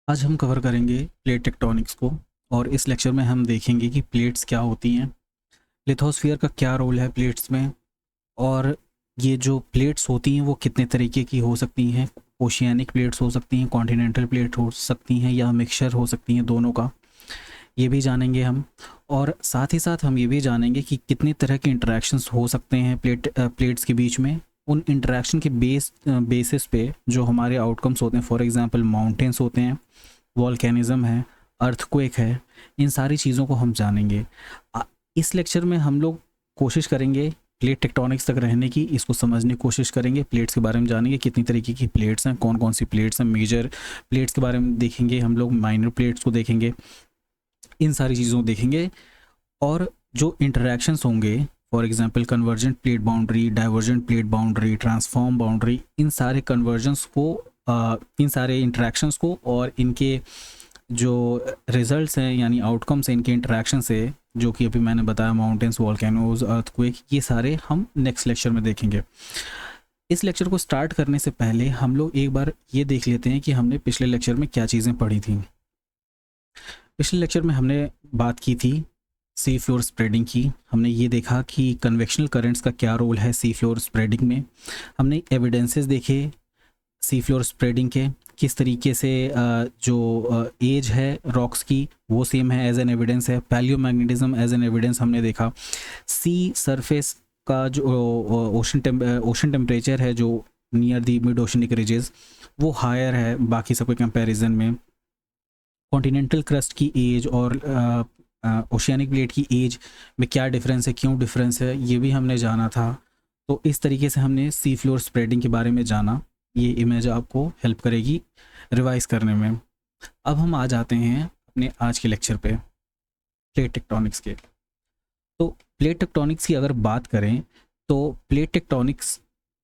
आज हम कवर करेंगे प्लेट टेक्टोनिक्स को। और इस लेक्चर में हम देखेंगे कि प्लेट्स क्या होती हैं, लिथोस्फीयर का क्या रोल है प्लेट्स में, और ये जो प्लेट्स होती हैं वो कितने तरीके की हो सकती हैं। ओशियानिक प्लेट्स हो सकती हैं, कॉन्टिनेंटल प्लेट हो सकती हैं, या मिक्सचर हो सकती हैं दोनों का, ये भी जानेंगे हम। और साथ ही साथ हम ये भी जानेंगे कि कितनी तरह के इंटरेक्शंस हो सकते हैं प्लेट्स के बीच में। उन इंटरेक्शन के बेसिस पे जो हमारे आउटकम्स होते हैं, फॉर एग्जांपल माउंटेन्स होते हैं, वॉल्केनिज्म है, अर्थक्वेक है, इन सारी चीज़ों को हम जानेंगे। इस लेक्चर में हम लोग कोशिश करेंगे प्लेट टेक्टोनिक्स तक रहने की, इसको समझने की कोशिश करेंगे, प्लेट्स के बारे में जानेंगे कितनी तरीके की प्लेट्स हैं, कौन कौन सी प्लेट्स हैं, मेजर प्लेट्स के बारे में देखेंगे हम लोग, माइनर प्लेट्स को देखेंगे, इन सारी चीज़ों को देखेंगे। और जो इंटरेक्शंस होंगे, for example convergent plate boundary, divergent plate boundary, transform boundary, इन सारे कन्वर्जन्स को, इन सारे इंटरेक्शंस को और इनके जो रिजल्ट्स हैं यानी आउटकम्स हैं इनके इंटरेक्शन से, जो कि अभी मैंने बताया माउंटेन्स, वॉल्केनोज, अर्थक्वेक, ये सारे हम नेक्स्ट लेक्चर में देखेंगे। इस लेक्चर को स्टार्ट करने से पहले हम लोग एक बार ये देख लेते हैं कि हमने पिछले लेक्चर में क्या चीज़ें पढ़ी थी। पिछले लेक्चर में हमने बात की थी सी फ्लोर स्प्रेडिंग की। हमने ये देखा कि कन्वेक्शनल करंट्स का क्या रोल है सी फ्लोर स्प्रेडिंग में। हमने एविडेंसेस देखे सी फ्लोर स्प्रेडिंग के, किस तरीके से जो एज है रॉक्स की वो सेम है, एज एन एविडेंस है। पैलियोमैग्नेटिज्म एज एन एविडेंस हमने देखा। सी सरफेस का जो ओशन टेम्परेचर है जो near the mid oceanic ridges, वो हायर है बाकी सबके कंपैरिजन में। कॉन्टिनेंटल क्रस्ट की एज और ओशियानिक प्लेट की एज में क्या डिफरेंस है, क्यों डिफरेंस है, ये भी हमने जाना था। तो इस तरीके से हमने सी फ्लोर स्प्रेडिंग के बारे में जाना। ये इमेज आपको हेल्प करेगी रिवाइज करने में। अब हम आ जाते हैं अपने आज के लेक्चर पे, प्लेट टेक्टोनिक्स के। तो प्लेट टेक्टोनिक्स की अगर बात करें तो प्लेट टेक्टोनिक्स,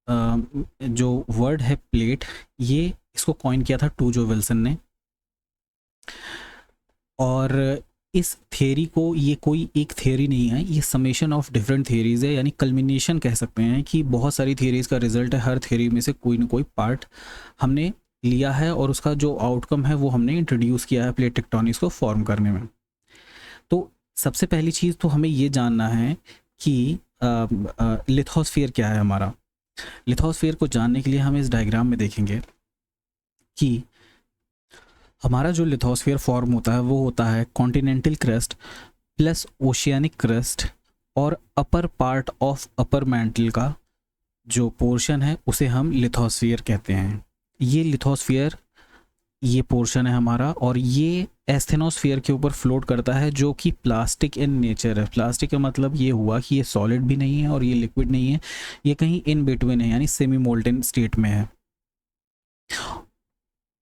जो वर्ड है प्लेट, ये इसको कॉइन किया था टूजो विल्सन ने। और इस थ्योरी को, ये कोई एक थ्योरी नहीं है, ये समेशन ऑफ डिफरेंट थ्योरीज है, यानी कल्मिनेशन कह सकते हैं कि बहुत सारी थ्योरीज का रिजल्ट है। हर थ्योरी में से कोई ना कोई पार्ट हमने लिया है और उसका जो आउटकम है वो हमने इंट्रोड्यूस किया है प्लेट टेक्टोनिक्स को फॉर्म करने में। तो सबसे पहली चीज़ तो हमें ये जानना है कि लिथोस्फीयर क्या है हमारा। लिथोस्फीयर को जानने के लिए हम इस डायग्राम में देखेंगे कि हमारा जो लिथोस्फीयर फॉर्म होता है वो होता है continental crust plus oceanic crust और upper part of upper mantle का जो पोर्शन है उसे हम लिथोस्फीयर कहते हैं। ये लिथोस्फीयर, ये पोर्शन है हमारा, और ये एस्थेनोस्फीयर के ऊपर फ्लोट करता है जो कि प्लास्टिक इन नेचर है। प्लास्टिक का मतलब ये हुआ कि ये सॉलिड भी नहीं है और ये लिक्विड नहीं है, ये कहीं इन बिटवीन है, यानी सेमी मोल्टन स्टेट में है।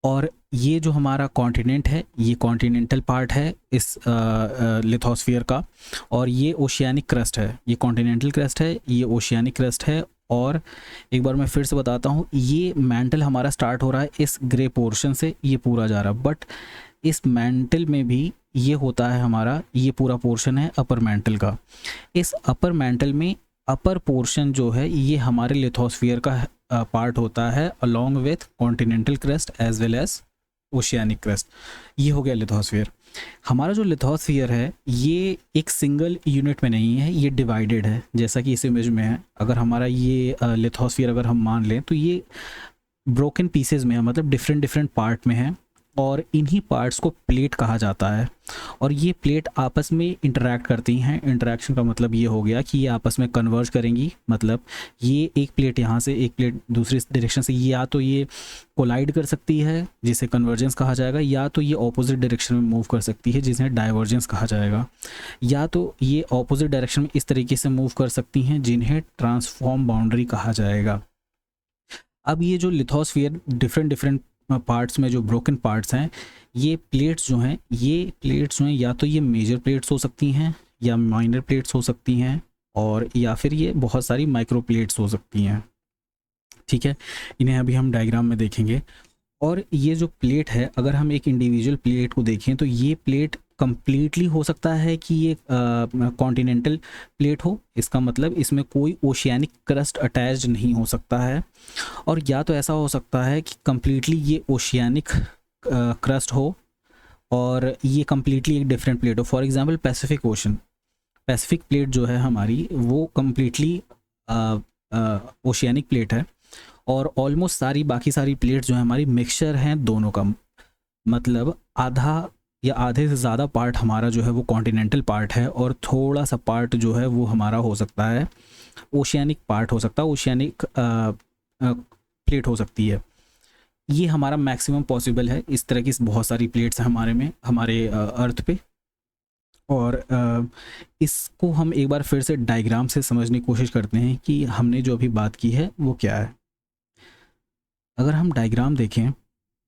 और ये जो हमारा कॉन्टिनेंट है ये कॉन्टिनेंटल पार्ट है इस लिथोस्फीयर का, और ये ओशियानिक क्रस्ट है, ये कॉन्टिनेंटल क्रस्ट है, ये ओशियानिक क्रस्ट है। और एक बार मैं फिर से बताता हूँ, ये मैंटल हमारा स्टार्ट हो रहा है इस ग्रे पोर्शन से, ये पूरा जा रहा है, बट इस मैंटल में भी ये होता है हमारा, ये पूरा पोर्शन है अपर मैंटल का। इस अपर मैंटल में अपर पोर्शन जो है ये हमारे लिथोस्फीयर का पार्ट होता है, along with continental crust as well as oceanic crust. ये हो गया लिथोस्फीयर। हमारा जो लिथोस्फीयर है ये एक सिंगल यूनिट में नहीं है, ये डिवाइडेड है, जैसा कि इस इमेज में है। अगर हमारा ये लिथोस्फीयर अगर हम मान लें तो ये ब्रोकन पीसेज में है, मतलब डिफरेंट डिफरेंट पार्ट में है, और इन्हीं पार्ट्स को प्लेट कहा जाता है। और ये प्लेट आपस में इंटरेक्ट करती हैं। इंटरेक्शन का मतलब ये हो गया कि ये आपस में कन्वर्ज करेंगी, मतलब ये एक प्लेट यहाँ से, एक प्लेट दूसरी डायरेक्शन से, या तो ये कोलाइड कर सकती है जिसे कन्वर्जेंस कहा जाएगा, या तो ये ऑपोजिट डायरेक्शन में मूव कर सकती है जिसे डाइवर्जेंस कहा जाएगा, या तो ये ऑपोजिट डायरेक्शन में इस तरीके से मूव कर सकती हैं जिन्हें ट्रांसफॉर्म बाउंड्री कहा जाएगा। अब ये जो लिथोस्फीयर डिफरेंट डिफरेंट पार्ट्स में जो ब्रोकन पार्ट्स हैं, ये प्लेट्स जो हैं, ये प्लेट्स जो हैं या तो ये मेजर प्लेट्स हो सकती हैं या माइनर प्लेट्स हो सकती हैं, और या फिर ये बहुत सारी माइक्रो प्लेट्स हो सकती हैं। ठीक है, इन्हें अभी हम डायग्राम में देखेंगे। और ये जो प्लेट है, अगर हम एक इंडिविजुअल प्लेट को देखें तो ये प्लेट कंप्लीटली हो सकता है कि ये कॉन्टिनेंटल प्लेट हो, इसका मतलब इसमें कोई ओशियानिक क्रस्ट अटैच्ड नहीं हो सकता है। और या तो ऐसा हो सकता है कि कंप्लीटली ये ओशियानिक क्रस्ट हो और ये कम्प्लीटली एक डिफरेंट प्लेट हो। For example Pacific ocean, Pacific plate जो है हमारी वो कम्प्लीटली ओशियानिक प्लेट है, और ऑलमोस्ट सारी बाकी सारी प्लेट्स जो है हमारी मिक्सचर हैं दोनों का। मतलब आधा या आधे से ज़्यादा पार्ट हमारा जो है वो कॉन्टिनेंटल पार्ट है, और थोड़ा सा पार्ट जो है वो हमारा हो सकता है ओशियानिक पार्ट, हो सकता है ओशियानिक प्लेट हो सकती है। ये हमारा मैक्सिमम पॉसिबल है। इस तरह की बहुत सारी प्लेट्स हैं हमारे में, हमारे अर्थ पे। और इसको हम एक बार फिर से डायग्राम से समझने की कोशिश करते हैं कि हमने जो अभी बात की है वो क्या है। अगर हम डायग्राम देखें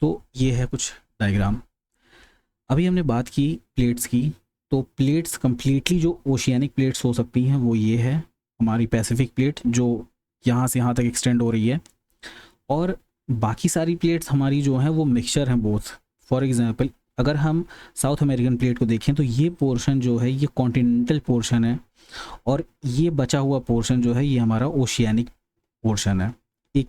तो ये है कुछ डायग्राम। अभी हमने बात की प्लेट्स की, तो प्लेट्स कम्प्लीटली जो ओशियानिक प्लेट्स हो सकती हैं वो ये है हमारी पैसिफिक प्लेट, जो यहाँ से यहाँ तक एक्सटेंड हो रही है, और बाकी सारी प्लेट्स हमारी जो हैं वो मिक्सचर हैं बोथ। फॉर एग्जांपल अगर हम साउथ अमेरिकन प्लेट को देखें तो ये पोर्शन जो है ये कॉन्टिनेंटल पोर्शन है, और ये बचा हुआ पोर्शन जो है ये हमारा ओशियानिक पोर्शन है। एक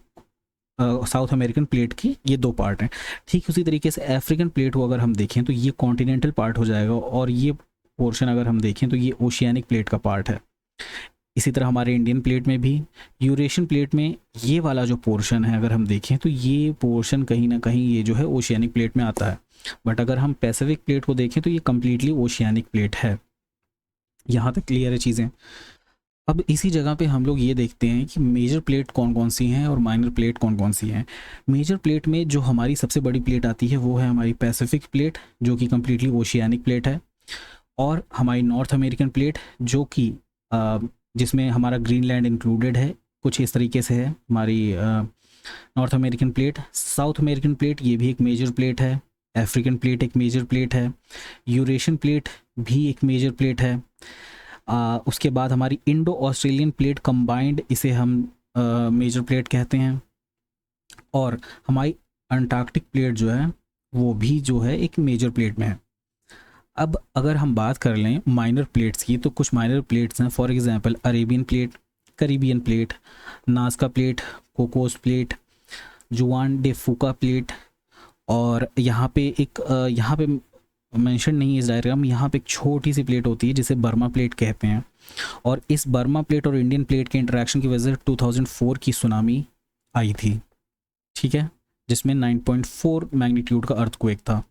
साउथ अमेरिकन प्लेट की ये दो पार्ट हैं। ठीक उसी तरीके से अफ्रीकन प्लेट को अगर हम देखें तो ये कॉन्टिनेंटल पार्ट हो जाएगा, और ये पोर्शन अगर हम देखें तो ये ओशियानिक प्लेट का पार्ट है। इसी तरह हमारे इंडियन प्लेट में भी, यूरेशियन प्लेट में ये वाला जो पोर्शन है अगर हम देखें तो ये पोर्शन कहीं ना कहीं ये जो है ओशियानिक प्लेट में आता है। बट अगर हम पैसिफिक प्लेट को देखें तो ये कम्प्लीटली ओशियानिक प्लेट है। यहाँ तक क्लियर है चीज़ें। अब इसी जगह पे हम लोग ये देखते हैं कि मेजर प्लेट कौन कौन सी हैं और माइनर प्लेट कौन कौन सी हैं। मेजर प्लेट में जो हमारी सबसे बड़ी प्लेट आती है वो है हमारी पैसिफिक प्लेट, जो कि कम्प्लीटली ओशियानिक प्लेट है, और हमारी नॉर्थ अमेरिकन प्लेट जो कि जिसमें हमारा ग्रीनलैंड इंक्लूडेड है, कुछ इस तरीके से है हमारी north American plate. South American plate ये भी एक मेजर प्लेट है। अफ्रीकन प्लेट एक मेजर प्लेट है। यूरेशियन प्लेट भी एक मेजर प्लेट है। उसके बाद हमारी इंडो ऑस्ट्रेलियन प्लेट कंबाइंड, इसे हम मेजर प्लेट कहते हैं। और हमारी अंटार्कटिक प्लेट जो है वो भी जो है एक मेजर प्लेट में है। अब अगर हम बात कर लें माइनर प्लेट्स की, तो कुछ माइनर प्लेट्स हैं। For example Arabian plate, Caribbean plate, Nazca plate, Cocos plate, जुआन डे फूका प्लेट, और यहाँ पे मेंशन नहीं है इस डायग्राम में, यहाँ पे एक छोटी सी प्लेट होती है जिसे बर्मा प्लेट कहते हैं। और इस बर्मा प्लेट और इंडियन प्लेट के इंटरेक्शन की वजह से 2004 की सुनामी आई थी, ठीक है, जिसमें 9.4 मैग्नीट्यूड का अर्थक्वेक था।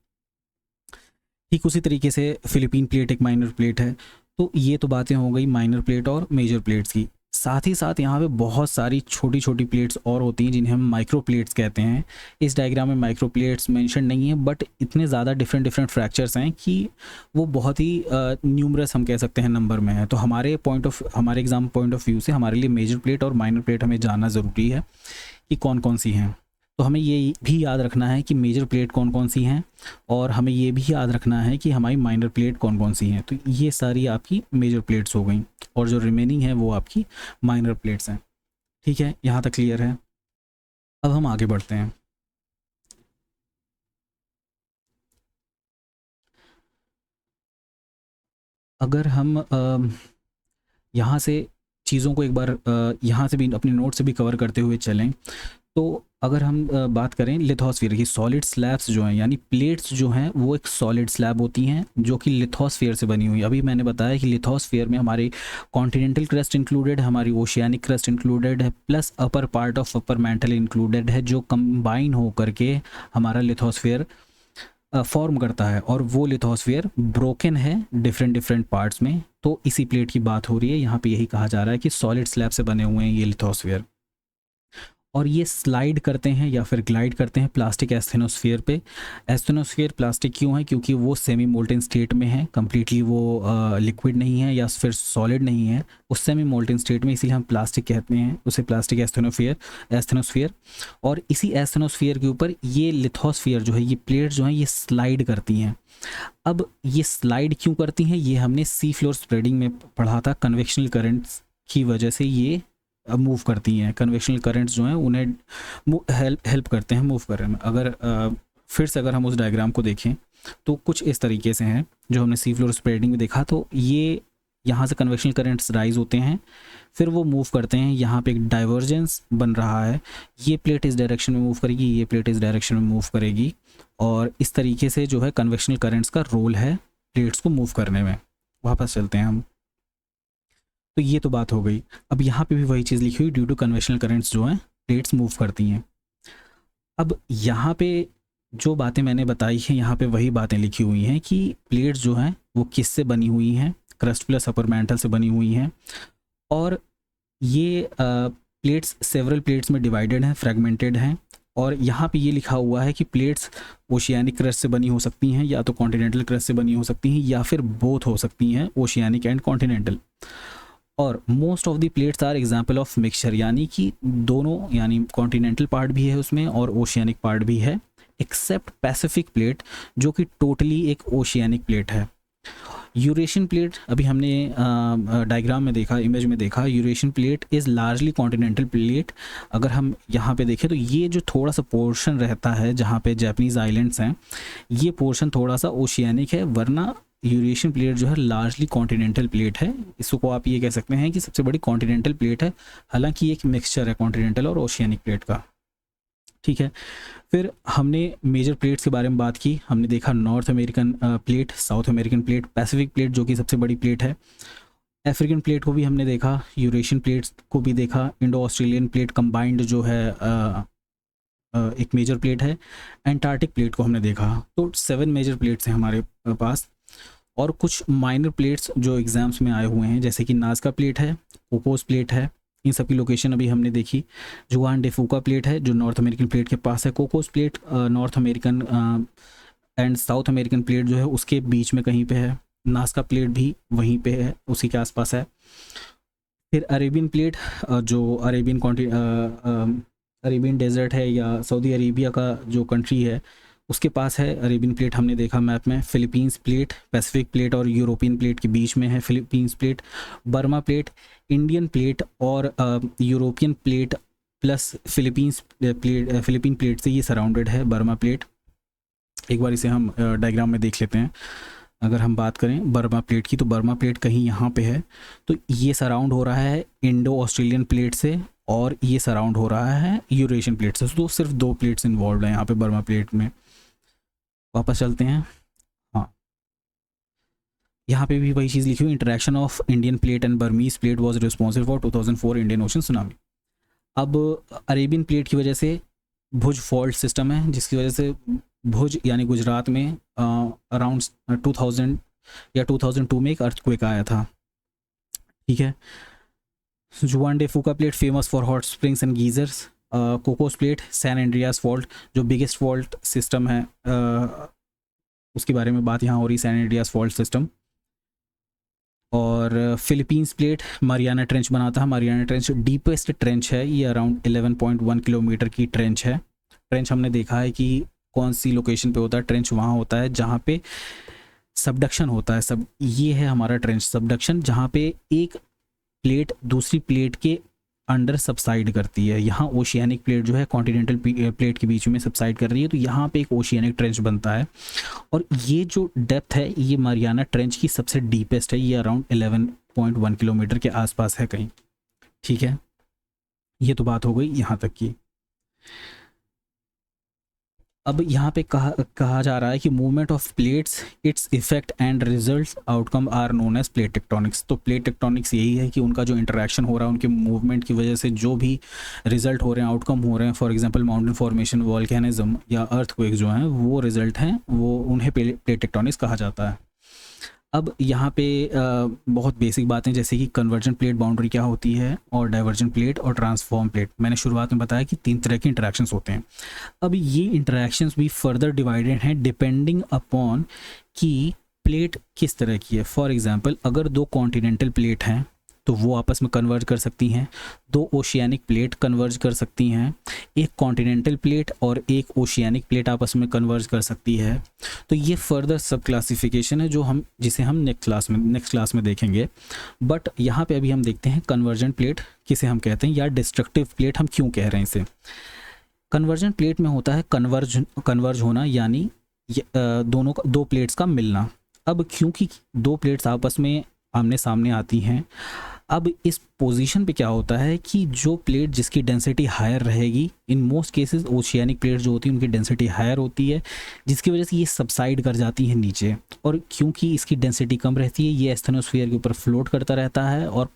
ठीक उसी तरीके से फिलीपीन प्लेट एक माइनर प्लेट है। तो ये तो बातें हो गई माइनर प्लेट और मेजर प्लेट्स की। साथ ही साथ यहाँ पे बहुत सारी छोटी छोटी प्लेट्स और होती हैं जिन्हें हम माइक्रो प्लेट्स कहते हैं। इस डायग्राम में माइक्रो प्लेट्स मेंशन नहीं है, बट इतने ज़्यादा डिफरेंट फ्रैक्चर्स हैं कि वो बहुत ही न्यूमरस हम कह सकते हैं नंबर में है। तो हमारे एग्जाम पॉइंट ऑफ व्यू से हमारे लिए मेजर प्लेट और माइनर प्लेट हमें जानना ज़रूरी है कि कौन कौन सी हैं। तो हमें ये भी याद रखना है कि मेजर प्लेट कौन कौन सी हैं, और हमें ये भी याद रखना है कि हमारी माइनर प्लेट कौन कौन सी हैं। तो ये सारी आपकी मेजर प्लेट्स हो गई, और जो रिमेनिंग है वो आपकी माइनर प्लेट्स हैं। ठीक है, यहाँ तक क्लियर है। अब हम आगे बढ़ते हैं। अगर हम यहाँ से चीज़ों को एक बार यहाँ से भी अपने नोट से भी कवर करते हुए चलें, तो अगर हम बात करें लिथोस्फीयर की, सॉलिड स्लैब्स जो हैं यानी प्लेट्स जो हैं वो एक सॉलिड स्लैब होती हैं जो कि लिथोस्फीयर से बनी हुई। अभी मैंने बताया कि लिथोस्फीयर में हमारी कॉन्टिनेंटल क्रस्ट इंक्लूडेड है, हमारी ओशियानिक क्रस्ट इंक्लूडेड है, plus upper part of upper mantle included है, जो कंबाइन हो करके हमारा लिथोस्फीयर फॉर्म करता है। और वो लिथोस्फीयर ब्रोकन है डिफरेंट पार्ट्स में। तो इसी प्लेट की बात हो रही है यहाँ पे, यही कहा जा रहा है कि सॉलिड स्लैब से बने हुए हैं ये लिथोस्फीयर, और ये स्लाइड करते हैं या फिर ग्लाइड करते हैं प्लास्टिक एस्थेनोस्फीयर पे। एस्थेनोस्फीयर प्लास्टिक क्यों है? क्योंकि वो सेमी मोल्टन स्टेट में है, कम्प्लीटली वो लिक्विड नहीं है या फिर सॉलिड नहीं है, उस सेमी मोल्टन स्टेट में, इसीलिए हम प्लास्टिक कहते हैं उसे, प्लास्टिक एस्थेनोस्फीयर। और इसी एस्थेनोस्फीयर के ऊपर ये लिथोस्फीयर जो है, ये प्लेट जो है ये स्लाइड करती हैं। अब ये स्लाइड क्यों करती हैं ये हमने सी फ्लोर स्प्रेडिंग में पढ़ा था। कन्वेक्शनल करंट्स की वजह से ये मूव करती हैं। कन्वेक्शनल करंट्स जो हैं उन्हें हेल्प करते हैं मूव करने में। अगर फिर से अगर हम उस डायग्राम को देखें तो कुछ इस तरीके से हैं जो हमने सी फ्लोर स्प्रेडिंग में देखा। तो ये यहाँ से कन्वेक्शनल करंट्स राइज होते हैं, फिर वो मूव करते हैं, यहाँ पे एक डाइवर्जेंस बन रहा है, ये प्लेट इस डायरेक्शन में मूव करेगी, ये प्लेट इस डायरेक्शन में मूव करेगी, और इस तरीके से जो है कन्वेक्शनल करंट्स का रोल है प्लेट्स को मूव करने में। वापस चलते हैं हम, तो ये तो बात हो गई। अब यहाँ पे भी वही चीज़ लिखी हुई, ड्यू टू कन्वेक्शनल करंट्स जो हैं प्लेट्स मूव करती हैं। अब यहाँ पे जो बातें मैंने बताई हैं, यहाँ पे वही बातें लिखी हुई हैं कि प्लेट्स जो हैं वो किससे बनी हुई हैं, क्रस्ट प्लस अपर मैंटल से बनी हुई हैं, और ये प्लेट्स सेवरल प्लेट्स में डिवाइडेड हैं, फ्रेगमेंटेड हैं, और यहाँ पे ये लिखा हुआ है कि प्लेट्स ओशियानिक क्रस्ट से बनी हो सकती हैं, या तो कॉन्टिनेंटल क्रस्ट से बनी हो सकती हैं, या फिर बोथ हो सकती हैं, ओशियानिक एंड कॉन्टिनेंटल। और most of the plates are example of mixture, यानी कि दोनों, यानी कॉन्टिनेंटल पार्ट भी है उसमें और ओशियानिक पार्ट भी है, एक्सेप्ट पैसिफिक प्लेट जो कि टोटली एक ओशियानिक प्लेट है। यूरेशियन प्लेट अभी हमने डायग्राम में देखा, इमेज में देखा, Eurasian plate is largely continental plate. अगर हम यहाँ पे देखें तो ये जो थोड़ा सा पोर्शन रहता है जहाँ पे जापानीज़ आइलैंड्स हैं, ये पोर्शन थोड़ा सा ओशियानिक है, वरना यूरेशियन प्लेट जो है लार्जली कॉन्टिनेंटल प्लेट है। इसको आप ये कह सकते हैं कि सबसे बड़ी कॉन्टिनेंटल प्लेट है, हालांकि एक मिक्सचर है कॉन्टिनेंटल और ओशियानिक प्लेट का। ठीक है, फिर हमने मेजर प्लेट्स के बारे में बात की, हमने देखा north American plate, south American plate, Pacific plate जो कि सबसे बड़ी प्लेट है, अफ्रीकन प्लेट को भी हमने देखा, यूरेशियन प्लेट्स को भी देखा, इंडो ऑस्ट्रेलियन प्लेट कंबाइंड जो है एक मेजर प्लेट है, एंटार्क्टिक प्लेट को हमने देखा। तो 7 मेजर प्लेट्स हैं हमारे पास, और कुछ माइनर प्लेट्स जो एग्जाम्स में आए हुए हैं, जैसे कि नाज़का प्लेट है, कोकोस प्लेट है, इन सब की लोकेशन अभी हमने देखी। जुआन डे फूका प्लेट है जो नॉर्थ अमेरिकन प्लेट के पास है, Cocos plate north American and south American plate जो है उसके बीच में कहीं पे है, नाज़का प्लेट भी वहीं पे है, उसी के आसपास है। फिर अरेबियन प्लेट जो अरेबियन डेजर्ट है या सऊदी अरेबिया का जो कंट्री है उसके पास है अरेबियन प्लेट, हमने देखा मैप में। फिलीपींस प्लेट पैसिफिक प्लेट और यूरोपियन प्लेट के बीच में है Philippines plate. Burma plate Indian plate और European plate plus Philippine plate से ये सराउंडेड है बर्मा प्लेट। एक बार इसे हम डायग्राम में देख लेते हैं। अगर हम बात करें बर्मा प्लेट की, तो बर्मा प्लेट कहीं यहाँ पे है, तो ये सराउंड हो रहा है इंडो ऑस्ट्रेलियन प्लेट से, और ये सराउंड हो रहा है यूरेशियन प्लेट से। तो सिर्फ 2 प्लेट्स इन्वॉल्व हैं यहाँ पे बर्मा प्लेट में। वापस चलते हैं। हाँ, यहाँ पे भी वही चीज़ लिखी हुई, interaction of Indian plate and Burmese plate was responsible for 2004 Indian ocean tsunami. अब अरेबियन प्लेट की वजह से भुज फॉल्ट सिस्टम है, जिसकी वजह से भुज यानी गुजरात में अराउंड 2000 या 2002 में एक अर्थक्वेक आया था। ठीक है, Juan de Fuca plate famous for hot springs and geysers. Cocos plate San Andreas fault जो बिगेस्ट फॉल्ट सिस्टम है, उसके बारे में बात यहाँ हो रही, सैन एंड्रियास फॉल्ट सिस्टम। और फिलीपींस प्लेट मारियाना ट्रेंच बनाता है। मारियाना ट्रेंच डीपेस्ट ट्रेंच है, ये अराउंड 11.1 किलोमीटर की ट्रेंच है। ट्रेंच हमने देखा है कि कौन सी लोकेशन पे होता है, ट्रेंच वहाँ होता है जहाँ पे सबडक्शन होता है। सब ये है हमारा ट्रेंच सबडक्शन, जहाँ पे एक प्लेट दूसरी प्लेट के अंडर सबसाइड करती है। यहाँ ओशियानिक प्लेट जो है कॉन्टिनेंटल प्लेट के बीच में सबसाइड कर रही है, तो यहाँ पे एक ओशियानिक ट्रेंच बनता है। और ये जो डेप्थ है ये मारियाना ट्रेंच की सबसे डीपेस्ट है, ये अराउंड 11.1 किलोमीटर के आसपास है कहीं। ठीक है, ये तो बात हो गई यहाँ तक की। अब यहाँ पे कहा जा रहा है कि movement of plates, it's effect and results outcome are known as plate tectonics. तो प्लेट टेक्टोनिक्स यही है कि उनका जो इंटरेक्शन हो रहा है, उनके मूवमेंट की वजह से जो भी रिजल्ट हो रहे हैं, आउटकम हो रहे हैं, for example mountain formation, volcanism या अर्थक्वेक जो हैं वो रिजल्ट हैं, वो उन्हें प्लेट टेक्टोनिक्स कहा जाता है। अब यहाँ पे बहुत बेसिक बातें, जैसे कि कन्वर्जन प्लेट बाउंड्री क्या होती है, और डाइवर्जन प्लेट और ट्रांसफॉर्म प्लेट। मैंने शुरुआत में बताया कि 3 तरह के इंटरेक्शंस होते हैं। अब ये इंटरेक्शंस भी फर्दर डिवाइडेड हैं डिपेंडिंग अपॉन कि प्लेट किस तरह की है। फॉर एग्जांपल अगर 2 कॉन्टिनेंटल प्लेट हैं तो वो आपस में कन्वर्ज कर सकती हैं, 2 ओशियानिक प्लेट कन्वर्ज कर सकती हैं, एक कॉन्टिनेंटल प्लेट और एक ओशियानिक प्लेट आपस में कन्वर्ज कर सकती है। तो ये फर्दर सब क्लासिफिकेशन है जिसे हम नेक्स्ट क्लास में देखेंगे। बट यहाँ पे अभी हम देखते हैं कन्वर्जन प्लेट किसे हम कहते हैं, या डिस्ट्रक्टिव प्लेट हम क्यों कह रहे हैं इसे। कन्वर्जन प्लेट में होता है कन्वर्ज होना, यानी 2 प्लेट्स का मिलना। अब क्योंकि 2 प्लेट्स आपस में आमने सामने आती हैं। अब इस पोजीशन पे क्या होता है कि जो प्लेट जिसकी डेंसिटी हायर रहेगी, in most cases oceanic plate जो होती है उनकी डेंसिटी हायर होती है, जिसकी वजह से ये सबसाइड कर जाती है नीचे, और क्योंकि इसकी डेंसिटी कम रहती है ये एस्थेनोस्फीयर के ऊपर फ्लोट करता रहता है, और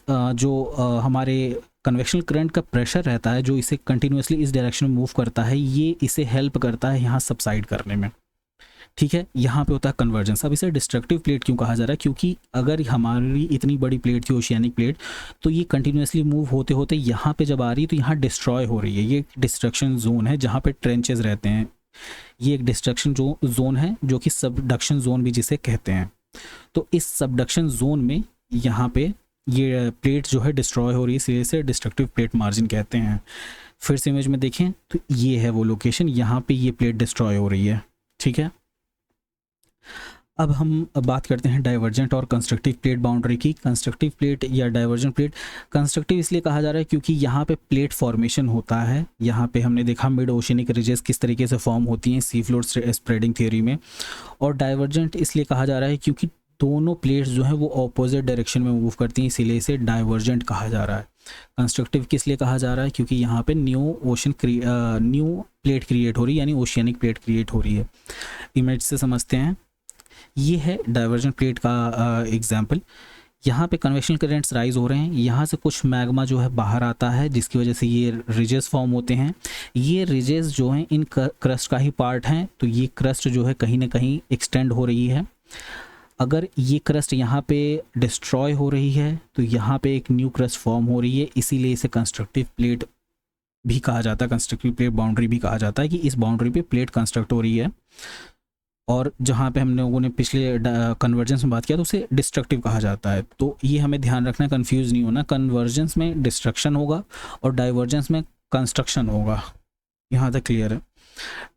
जो हमारे कन्वेक्शनल करंट का प्रेशर रहता है जो इसे कंटिन्यूसली इस डायरेक्शन में मूव करता है, ये इसे हेल्प करता है यहाँ सबसाइड करने में। ठीक है, यहाँ पे होता है कन्वर्जेंस। अब इसे डिस्ट्रक्टिव प्लेट क्यों कहा जा रहा है? क्योंकि अगर हमारी इतनी बड़ी प्लेट थी ओशियानिक प्लेट, तो ये कंटिन्यूसली मूव होते होते यहाँ पे जब आ रही है तो यहाँ डिस्ट्रॉय हो रही है। ये डिस्ट्रक्शन जोन है जहाँ पे ट्रेंचेस रहते हैं, ये एक डिस्ट्रक्शन जोन है जो कि सबडक्शन जोन भी जिसे कहते हैं। तो इस सबडक्शन जोन में यहाँ पे ये प्लेट जो है डिस्ट्रॉय हो रही है, इसलिए इसे डिस्ट्रक्टिव प्लेट मार्जिन कहते हैं। फिर से इमेज में देखें तो ये है वो लोकेशन, यहाँ पे ये प्लेट डिस्ट्रॉय हो रही है। ठीक है, अब हम बात करते हैं डाइवर्जेंट और कंस्ट्रक्टिव प्लेट बाउंड्री की। कंस्ट्रक्टिव प्लेट या डाइवर्जेंट प्लेट, कंस्ट्रक्टिव इसलिए कहा जा रहा है क्योंकि यहाँ पे प्लेट फॉर्मेशन होता है। यहाँ पे हमने देखा मिड ओशियनिक रिजेस किस तरीके से फॉर्म होती हैं सी फ्लोर स्प्रेडिंग थ्योरी में। और डाइवर्जेंट इसलिए कहा जा रहा है क्योंकि दोनों प्लेट्स जो हैं वो ऑपोजिट डायरेक्शन में मूव करती हैं, इसीलिए इसे डाइवर्जेंट कहा जा रहा है। कंस्ट्रक्टिव किस लिए कहा जा रहा है? क्योंकि यहाँ पे न्यू प्लेट क्रिएट हो रही है, यानी ओशियनिक प्लेट क्रिएट हो रही है। इमेज से समझते हैं, ये है डाइवर्जेंट प्लेट का एग्जाम्पल। यहाँ पे कन्वेक्शनल करंट्स राइज हो रहे हैं, यहाँ से कुछ मैग्मा जो है बाहर आता है जिसकी वजह से ये रिजेस फॉर्म होते हैं। ये रिजेस जो हैं इन क्रस्ट का ही पार्ट हैं, तो ये क्रस्ट जो है कहीं ना कहीं एक्सटेंड हो रही है। अगर ये क्रस्ट यहाँ पे डिस्ट्रॉय हो रही है तो यहाँ पे एक न्यू क्रस्ट फॉर्म हो रही है, इसीलिए इसे कंस्ट्रक्टिव प्लेट भी कहा जाता है, कंस्ट्रक्टिव प्लेट बाउंड्री भी कहा जाता है कि इस बाउंड्री पे प्लेट कंस्ट्रक्ट हो रही है। और जहाँ पे हम लोगों ने पिछले कन्वर्जेंस में बात किया तो उसे डिस्ट्रक्टिव कहा जाता है। तो ये हमें ध्यान रखना, कंफ्यूज नहीं होना। कन्वर्जेंस में डिस्ट्रक्शन होगा और डाइवर्जेंस में कंस्ट्रक्शन होगा, यहाँ तक क्लियर है।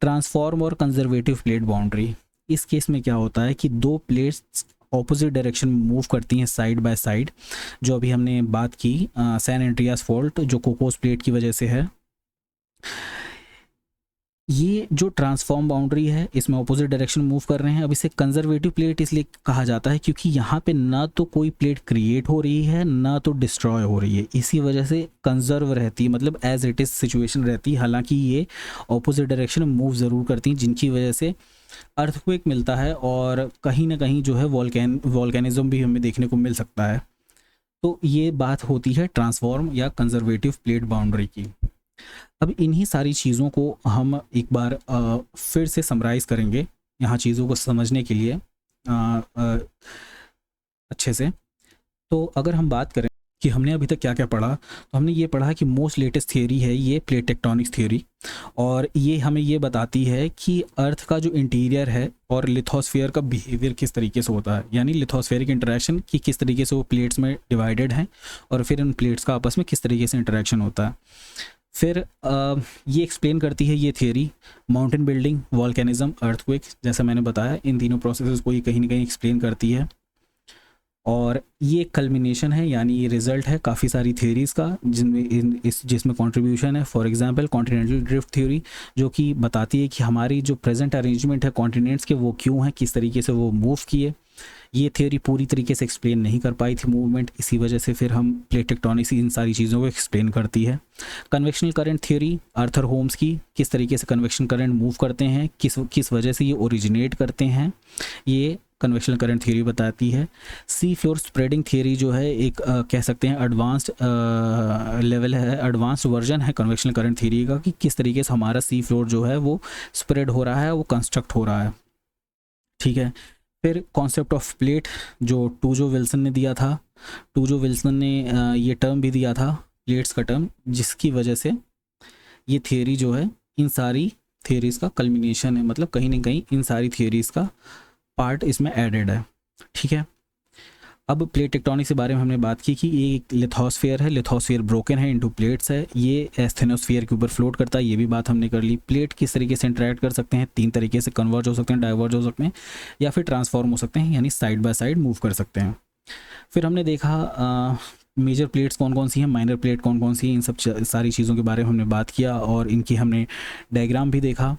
ट्रांसफॉर्म और कंजर्वेटिव प्लेट बाउंड्री, इस केस में क्या होता है कि दो प्लेट्स ऑपोजिट डायरेक्शन में मूव करती हैं साइड बाय साइड, जो अभी हमने बात की सैन एंड्रियास फॉल्ट जो कोकोस प्लेट की वजह से है। ये जो ट्रांसफॉर्म बाउंड्री है इसमें ऑपोजिट डायरेक्शन मूव कर रहे हैं। अब इसे कंजर्वेटिव प्लेट इसलिए कहा जाता है क्योंकि यहाँ पे ना तो कोई प्लेट क्रिएट हो रही है ना तो डिस्ट्रॉय हो रही है, इसी वजह से कंजर्व रहती है, मतलब एज इट इज सिचुएशन रहती है। हालांकि ये ऑपोजिट डायरेक्शन में मूव ज़रूर करती हैं जिनकी वजह से अर्थक्वेक मिलता है और कहीं ना कहीं जो है वॉल्केनिज्म भी हमें देखने को मिल सकता है। तो ये बात होती है ट्रांसफॉर्म या कंजर्वेटिव प्लेट बाउंड्री की। अब इन्हीं सारी चीज़ों को हम एक बार फिर से समराइज़ करेंगे यहाँ चीज़ों को समझने के लिए अच्छे से। तो अगर हम बात करें कि हमने अभी तक क्या क्या पढ़ा, तो हमने ये पढ़ा कि मोस्ट लेटेस्ट थियोरी है ये प्लेट टेक्टोनिक्स थियोरी, और ये हमें ये बताती है कि अर्थ का जो इंटीरियर है और लिथोस्फीयर का बिहेवियर किस तरीके से होता है, यानी लिथोस्फेरिक इंटरेक्शन की किस तरीके से वो प्लेट्स में डिवाइडेड हैं और फिर उन प्लेट्स का आपस में किस तरीके से इंटरेक्शन होता है। फिर ये एक्सप्लेन करती है ये theory mountain building, volcanism, earthquake, जैसा मैंने बताया इन तीनों प्रोसेसेस को ये कहीं ना कहीं एक्सप्लेन करती है। और ये कल्मिनेशन है, यानी ये रिजल्ट है काफ़ी सारी थियोरीज़ का जिसमें कंट्रीब्यूशन है। For example continental drift theory जो कि बताती है कि हमारी जो प्रेजेंट अरेंजमेंट है कॉन्टिनेंट्स के वो क्यों है, किस तरीके से वो मूव किए। ये थ्योरी पूरी तरीके से एक्सप्लेन नहीं कर पाई थी मूवमेंट, इसी वजह से फिर हम प्लेट टेक्टोनिक्स इन सारी चीज़ों को एक्सप्लेन करती है। Convectional current theory Arthur Holmes की, किस तरीके से कन्वेक्शन करंट मूव करते हैं, किस वजह से ये ओरिजिनेट करते हैं, ये कन्वेक्शनल करंट थ्योरी बताती है। सी फ्लोर स्प्रेडिंग थ्योरी जो है एक कह सकते हैं एडवांस्ड लेवल है, एडवांस्ड वर्जन है कन्वेक्शनल करंट थ्योरी का, कि किस तरीके से हमारा सी फ्लोर जो है वो स्प्रेड हो रहा है, वो कंस्ट्रक्ट हो रहा है। ठीक है, फिर कॉन्सेप्ट ऑफ प्लेट जो टूजो विल्सन ने दिया था, टूजो विल्सन ने ये टर्म भी दिया था प्लेट्स का टर्म, जिसकी वजह से ये थियोरी जो है इन सारी थियोरीज़ का कल्मिनेशन है, मतलब कहीं ना कहीं इन सारी थियोरीज़ का पार्ट इसमें एडेड है। ठीक है, अब प्लेट टेक्टोनिक्स के बारे में हमने बात की कि ये एक लिथोस्फीयर है, लिथोस्फीयर ब्रोकन है इनटू प्लेट्स है, ये एस्थेनोस्फीयर के ऊपर फ्लोट करता है, ये भी बात हमने कर ली। प्लेट किस तरीके से इंटरेक्ट कर सकते हैं, तीन तरीके से, कन्वर्ज हो सकते हैं, डाइवर्ज हो सकते हैं, या फिर ट्रांसफॉर्म हो सकते हैं, यानी साइड बाय साइड मूव कर सकते हैं। फिर हमने देखा मेजर प्लेट्स कौन कौन सी हैं, माइनर प्लेट कौन कौन सी हैं, इन सब सारी चीज़ों के बारे में हमने बात किया और इनकी हमने डायग्राम भी देखा।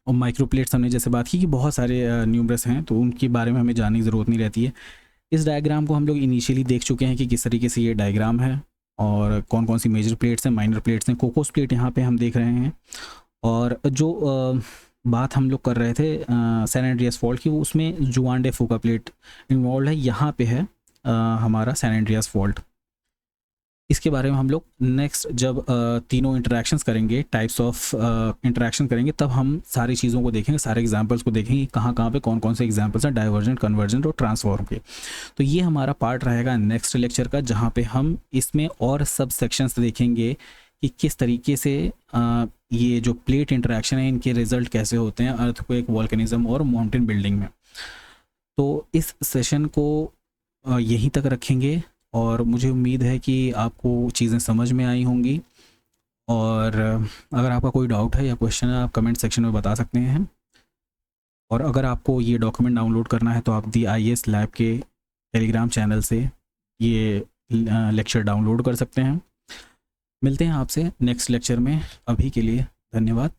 और माइक्रो प्लेट्स हमने जैसे बात की कि बहुत सारे न्यूमरस हैं, तो उनके बारे में हमें जानने की ज़रूरत नहीं रहती है। इस डायग्राम को हम लोग इनिशियली देख चुके हैं कि किस तरीके से ये डायग्राम है और कौन कौन सी मेजर प्लेट्स हैं, माइनर प्लेट्स हैं। कोकोस प्लेट यहाँ पे हम देख रहे हैं। और जो बात हम लोग कर रहे थे सैन एंड्रियास फॉल्ट की, वो उसमें जुआन डे फूका प्लेट इन्वॉल्व है। यहाँ पे है हमारा सैन एंड्रियास फॉल्ट। इसके बारे में हम लोग नेक्स्ट जब तीनों इंटरेक्शंस करेंगे, टाइप्स ऑफ इंटरेक्शन करेंगे, तब हम सारी चीज़ों को देखेंगे, सारे एग्जांपल्स को देखेंगे, कहाँ कहाँ पे कौन कौन से एग्जांपल्स हैं डाइवर्जेंट, कन्वर्जेंट और ट्रांसफॉर्म के। तो ये हमारा पार्ट रहेगा नेक्स्ट लेक्चर का, जहाँ पे हम इसमें और सब सेक्शंस देखेंगे कि किस तरीके से ये जो प्लेट इंटरेक्शन है इनके रिजल्ट कैसे होते हैं अर्थक्वेक, वॉल्केनिज्म और माउंटेन बिल्डिंग में। तो इस सेशन को यहीं तक रखेंगे और मुझे उम्मीद है कि आपको चीज़ें समझ में आई होंगी। और अगर आपका कोई डाउट है या क्वेश्चन है, आप कमेंट सेक्शन में बता सकते हैं। और अगर आपको ये डॉक्यूमेंट डाउनलोड करना है तो आप दी IAS लैब के टेलीग्राम चैनल से ये लेक्चर डाउनलोड कर सकते हैं। मिलते हैं आपसे नेक्स्ट लेक्चर में। अभी के लिए धन्यवाद।